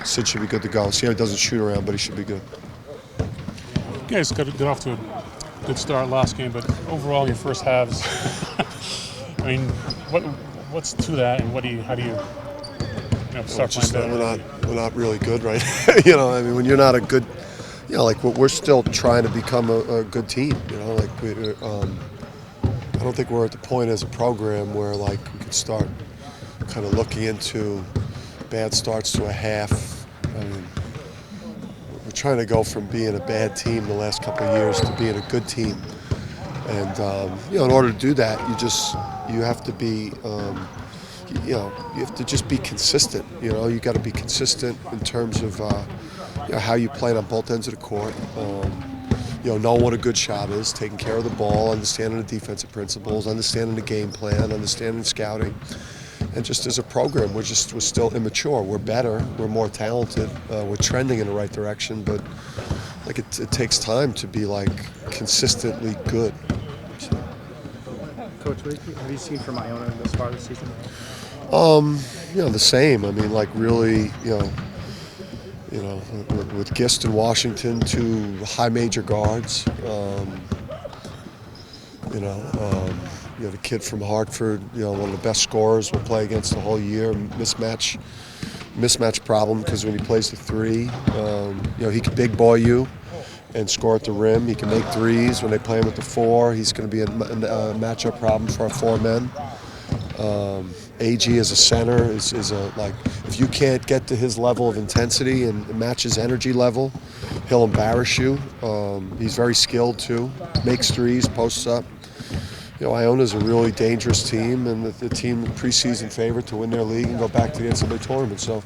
Sid should be good to go. See how he doesn't shoot around, but he should be good. You guys got off to a good start last game, but overall your first halves, I mean, what's to that, and how do you start playing better? We're not really good, right? I mean, when you're not a good, like we're still trying to become a good team. Like I don't think we're at the point as a program where like we could start kind of looking into bad starts to a half. I mean, we're trying to go from being a bad team the last couple of years to being a good team, and in order to do that, you have to be. You have to just be consistent. You got to be consistent in terms of how you play on both ends of the court. Knowing what a good shot is, taking care of the ball, understanding the defensive principles, understanding the game plan, understanding scouting. And just as a program, we're still immature. We're better. We're more talented. We're trending in the right direction, but like it takes time to be like consistently good. Coach, what have you seen from Iona this far this season? The same. I mean, like really, with Gist and Washington, two high major guards. The kid from Hartford, one of the best scorers we'll play against the whole year. Mismatch problem because when he plays the three, he can big boy you and score at the rim. He can make threes. When they play him at the four, he's going to be a matchup problem for our four men. AG as a center is if you can't get to his level of intensity and match his energy level, he'll embarrass you. He's very skilled too. Makes threes, posts up. Iona's a really dangerous team, and the team preseason favorite to win their league and go back to the NCAA tournament. So,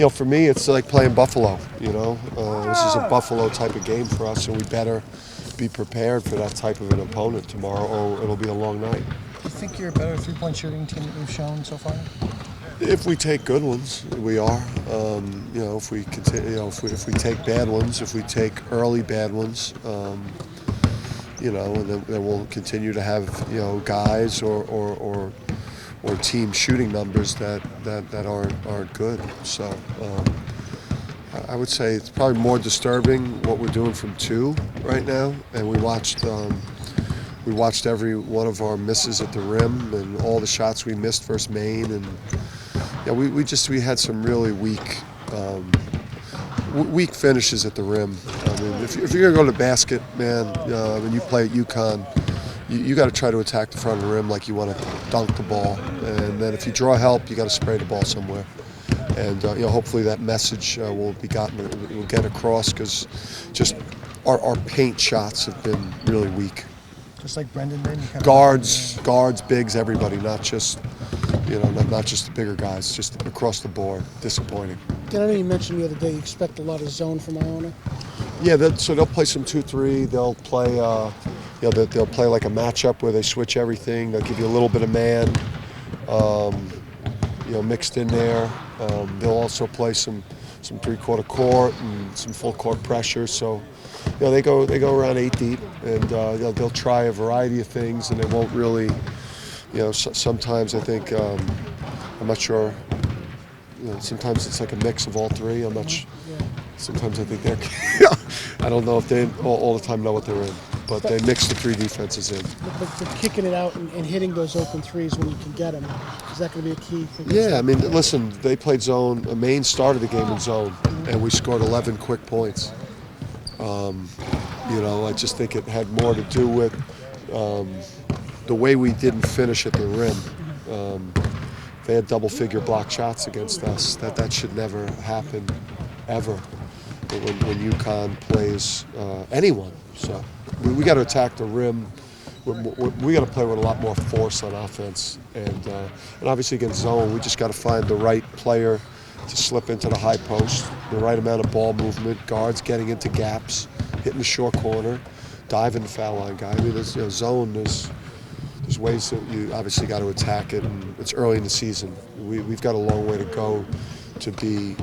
for me, it's like playing Buffalo. This is a Buffalo type of game for us, and we better be prepared for that type of an opponent tomorrow, or it'll be a long night. Do you think you're a better three-point shooting team that we've shown so far? If we take good ones, we are. If we continue, if we take bad ones, if we take early bad ones. And then we'll continue to have guys or team shooting numbers that aren't good. So I would say it's probably more disturbing what we're doing from two right now. And we watched every one of our misses at the rim and all the shots we missed versus Maine, and we had some really weak finishes at the rim. I mean, if you're going to go to the basket, man, when you play at UConn, you got to try to attack the front of the rim like you want to dunk the ball. And then if you draw help, you got to spray the ball somewhere. And hopefully that message will get across, because just our paint shots have been really weak. Just like Brendan did. Guards, bigs, everybody, not just the bigger guys, just across the board. Disappointing. I know you mentioned the other day you expect a lot of zone from Iona. Yeah, so they'll play some 2-3. They'll play, they'll play like a matchup where they switch everything. They'll give you a little bit of man, mixed in there. They'll also play some three-quarter court and some full court pressure. So, they go around 8 deep, and they'll try a variety of things, and they won't really, sometimes I think, I'm not sure. Sometimes it's like a mix of all three. I'm not. Sometimes I think they're. I don't know if they all the time know what they're in, but they mix the three defenses in. But kicking it out and hitting those open threes when you can get them, is that going to be a key thing? Yeah, I mean, listen, they played zone. Maine started the game in zone, and we scored 11 quick points. I just think it had more to do with the way we didn't finish at the rim. They had double-figure block shots against us. That should never happen, ever, when UConn plays anyone. So we got to attack the rim. We got to play with a lot more force on offense, and obviously against zone, we just got to find the right player to slip into the high post, the right amount of ball movement, guards getting into gaps, hitting the short corner, diving the foul line guy. I mean, there's zone. There's ways that you obviously got to attack it, and it's early in the season. We've got a long way to go to be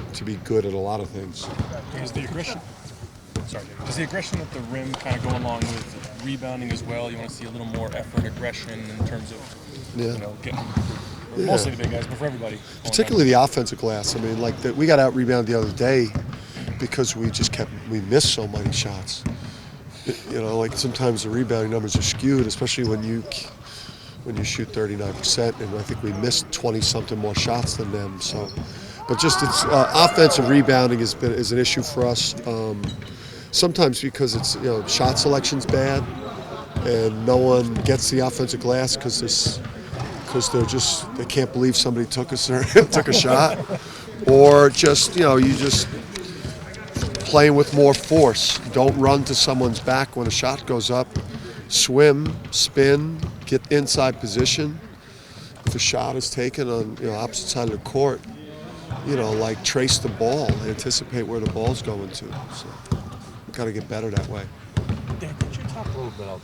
good at a lot of things. Does the aggression at the rim kind of go along with rebounding as well? You want to see a little more effort, aggression in terms of getting mostly the big guys, but for everybody. Particularly the offensive glass. I mean, like we got out-rebounded the other day because we missed so many shots. You know, like sometimes the rebounding numbers are skewed, especially when you shoot 39%, and I think we missed 20-something more shots than them. So, but just it's offensive rebounding is an issue for us. Sometimes because it's shot selection's bad, and no one gets the offensive glass because they can't believe somebody took a shot, or just you just playing with more force. Don't run to someone's back when a shot goes up. Swim, spin, get inside position. If a shot is taken on opposite side of the court, like trace the ball, anticipate where the ball's going to. So, got to get better that way. Dan, could you talk a little bit about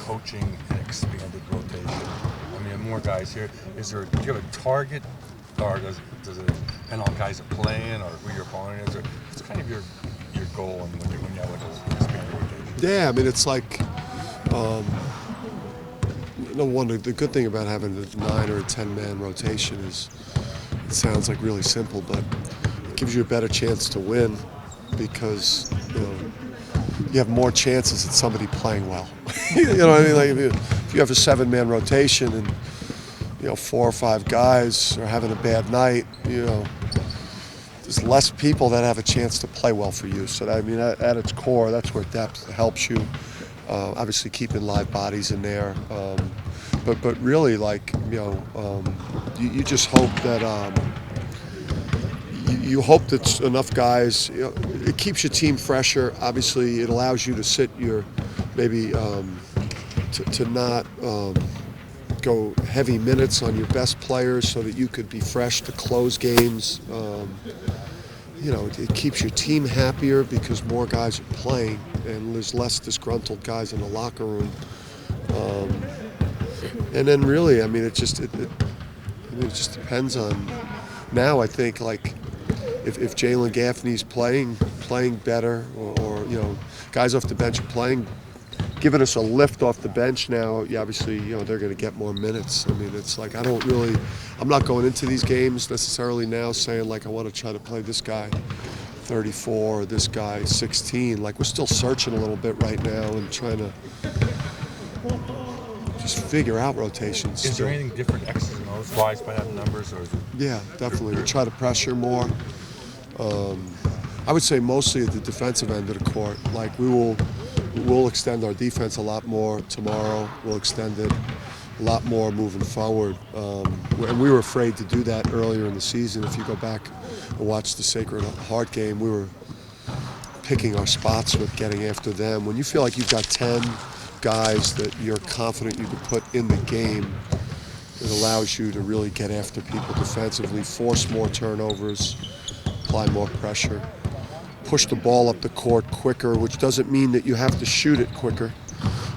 coaching and expanded rotation? I mean, more guys here. Do you have a target, or does it depend on guys that are playing, or who your opponent is, or what's kind of your goal when you have like an expanded rotation? Yeah, I mean, it's like. The good thing about having a 9 or a 10-man rotation is it sounds like really simple, but it gives you a better chance to win because you have more chances at somebody playing well. You know what I mean? Like if you have a 7-man rotation and 4 or 5 guys are having a bad night, there's less people that have a chance to play well for you. So at its core, that's where depth helps you. Obviously keeping live bodies in there, but really you just hope that you hope that enough guys. It keeps your team fresher. Obviously, it allows you to sit your maybe to not go heavy minutes on your best players so that you could be fresh to close games. It keeps your team happier because more guys are playing and there's less disgruntled guys in the locker room. And then really, it just depends on. Now I think like if Jalen Gaffney's playing better, or guys off the bench are playing, giving us a lift off the bench now. Obviously, they're going to get more minutes. It's like I'm not going into these games necessarily now saying like I want to try to play this guy 34 or this guy 16. Like we're still searching a little bit right now and trying to just figure out rotations. Is there anything different X's and O's wise by having numbers, or is it? Yeah, definitely. We try to pressure more. I would say mostly at the defensive end of the court. Like we'll extend our defense a lot more tomorrow. We'll extend it a lot more moving forward. And we were afraid to do that earlier in the season. If you go back and watch the Sacred Heart game, we were picking our spots with getting after them. When you feel like you've got 10 guys that you're confident you can put in the game, it allows you to really get after people defensively, force more turnovers, apply more pressure, push the ball up the court quicker, which doesn't mean that you have to shoot it quicker.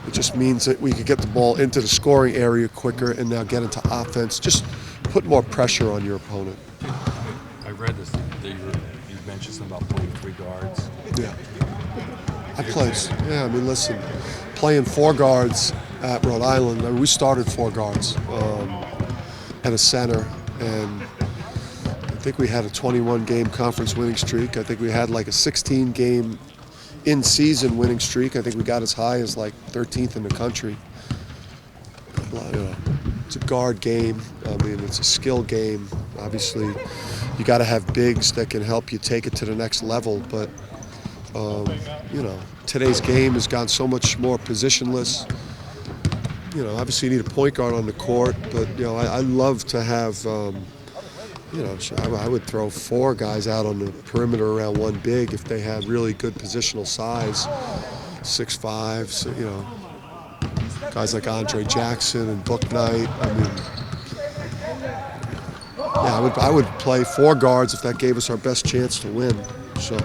It just means that we could get the ball into the scoring area quicker and now get into offense. Just put more pressure on your opponent. I read this that you mentioned something about playing 3 guards. Yeah. Listen, playing 4 guards at Rhode Island, we started 4 guards at a center, and I think we had a 21-game conference winning streak. I think we had like a 16-game in-season winning streak. I think we got as high as like 13th in the country. It's a guard game. It's a skill game. Obviously, you got to have bigs that can help you take it to the next level, but today's game has gone so much more positionless. Obviously you need a point guard on the court, but I love to have. I would throw 4 guys out on the perimeter around one big if they had really good positional size, 6'5", guys like Andre Jackson and Book Knight. I would play 4 guards if that gave us our best chance to win. So.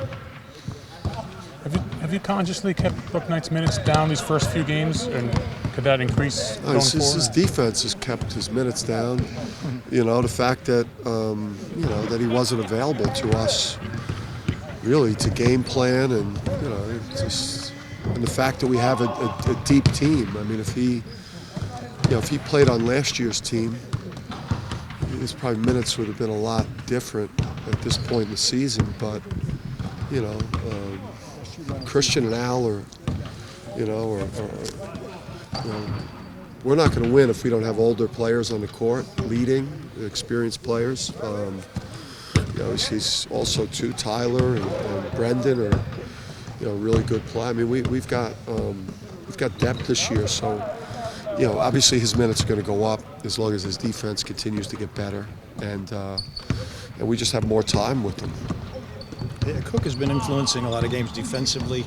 Have you consciously kept Book Knight's minutes down these first few games, and could that increase going forward? His defense has kept his minutes down. The fact that that he wasn't available to us really to game plan, and and the fact that we have a deep team. If he played on last year's team, his probably minutes would have been a lot different at this point in the season. But you know, Christian and Al are, you know, we're not going to win if we don't have older players on the court leading, experienced players. You know, he's also too. Tyler and Brendan are, you know, really good play. I mean, we've got depth this year, so you know, obviously his minutes are going to go up as long as his defense continues to get better, and we just have more time with him. Yeah, Cook has been influencing a lot of games defensively.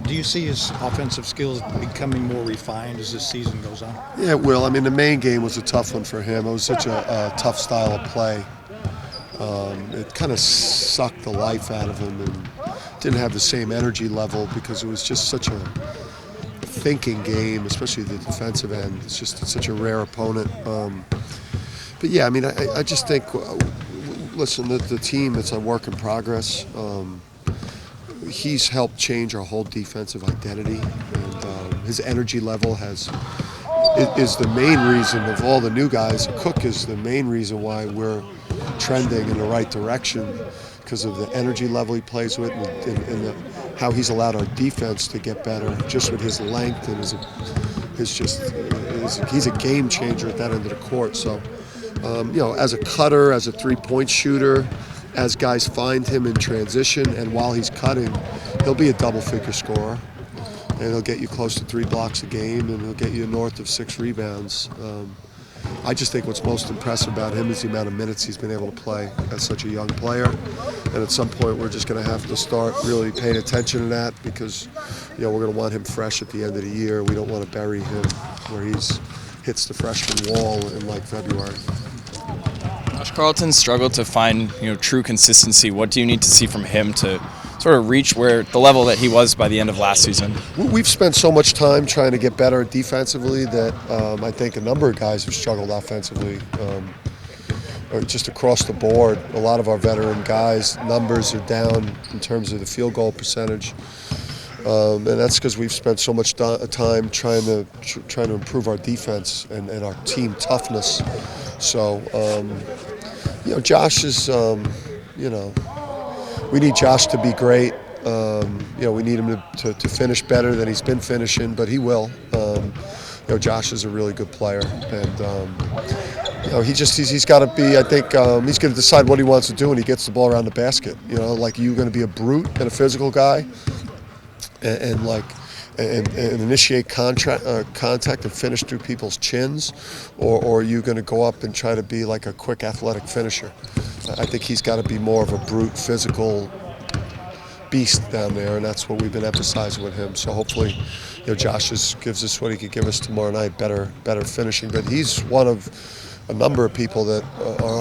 Do you see his offensive skills becoming more refined as this season goes on? Yeah, it will. I mean, the main game was a tough one for him. It was such a tough style of play. It kind of sucked the life out of him and didn't have the same energy level because it was just such a thinking game, especially the defensive end. It's just such a rare opponent. But yeah, I mean, I just think, listen, the team, it's a work in progress. He's helped change our whole defensive identity, and his energy level is the main reason of all the new guys. Cook is the main reason why we're trending in the right direction, because of the energy level he plays with and how he's allowed our defense to get better just with his length and he's a game changer at that end of the court. So, you know, as a cutter, as a three-point shooter, as guys find him in transition, and while he's cutting, he'll be a double-figure scorer, and he'll get you close to 3 blocks a game, and he'll get you north of 6 rebounds. I just think what's most impressive about him is the amount of minutes he's been able to play as such a young player, and at some point we're just going to have to start really paying attention to that, because you know, we're going to want him fresh at the end of the year. We don't want to bury him where he's hits the freshman wall in like February. Josh Carlton struggled to find, you know, true consistency. What do you need to see from him to sort of reach where the level that he was by the end of last season? We've spent so much time trying to get better defensively that I think a number of guys have struggled offensively. Just across the board, a lot of our veteran guys' numbers are down in terms of the field goal percentage, and that's because we've spent so much time trying to improve our defense and our team toughness. So, you know, Josh is, you know, we need Josh to be great. You know, we need him to finish better than he's been finishing, but he will. You know, Josh is a really good player, and you know, he's got to be. I think he's going to decide what he wants to do when he gets the ball around the basket. You know, like, are you going to be a brute and a physical guy, and initiate contact and finish through people's chins, or are you going to go up and try to be like a quick athletic finisher? I think he's got to be more of a brute, physical beast down there, and that's what we've been emphasizing with him. So hopefully, you know, Josh gives us what he could give us tomorrow night, better finishing. But he's one of a number of people that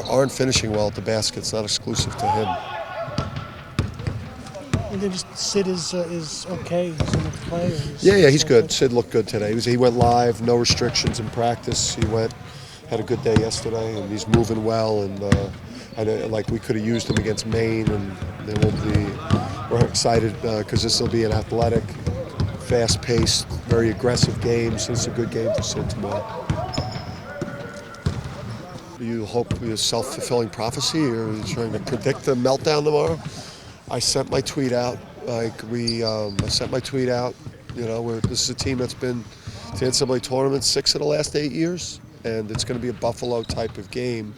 aren't finishing well at the basket. It's not exclusive to him. And then just Sid is okay. He's in the play. Yeah, he's good. Sid looked good today. He went live, no restrictions in practice. He had a good day yesterday, and he's moving well. And like, we could have used him against Maine, and we're excited because this will be an athletic, fast-paced, very aggressive game. So it's a good game for Sid tomorrow. Do you hope it's a self-fulfilling prophecy, or are you trying to predict the meltdown tomorrow? I sent my tweet out. I sent my tweet out. You know, this is a team that's been to the NCAA tournament 6 of the last 8 years, and it's going to be a Buffalo type of game.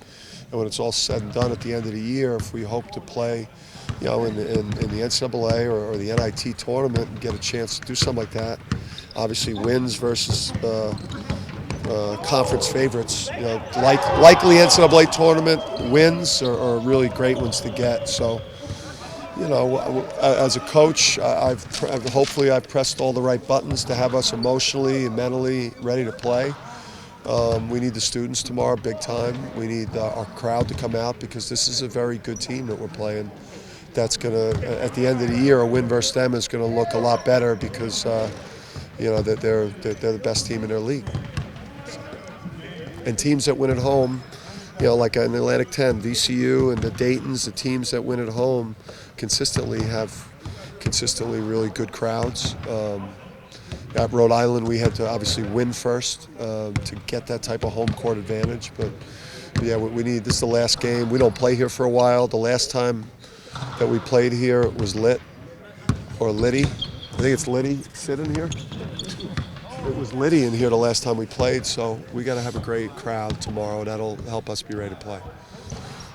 And when it's all said and done at the end of the year, if we hope to play, you know, in the NCAA or the NIT tournament and get a chance to do something like that, obviously wins versus conference favorites. You know, likely NCAA tournament wins are really great ones to get. So, you know, as a coach, hopefully I've pressed all the right buttons to have us emotionally and mentally ready to play. We need the students tomorrow big time. We need our crowd to come out, because this is a very good team that we're playing. That's going to, at the end of the year, a win versus them is going to look a lot better, because you know, that they're the best team in their league. And teams that win at home, you know, like in Atlantic 10, VCU and the Daytons, the teams that win at home consistently have really good crowds. At Rhode Island, we had to obviously win first to get that type of home court advantage. But Yeah, we need. This is the last game. We don't play here for a while. The last time that we played here was Liddy. I think it's Liddy sitting here. It was Liddy in here the last time we played, so we got to have a great crowd tomorrow. That'll help us be ready to play.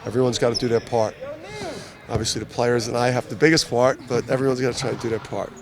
Everyone's got to do their part. Obviously, the players and I have the biggest part, but everyone's got to try to do their part.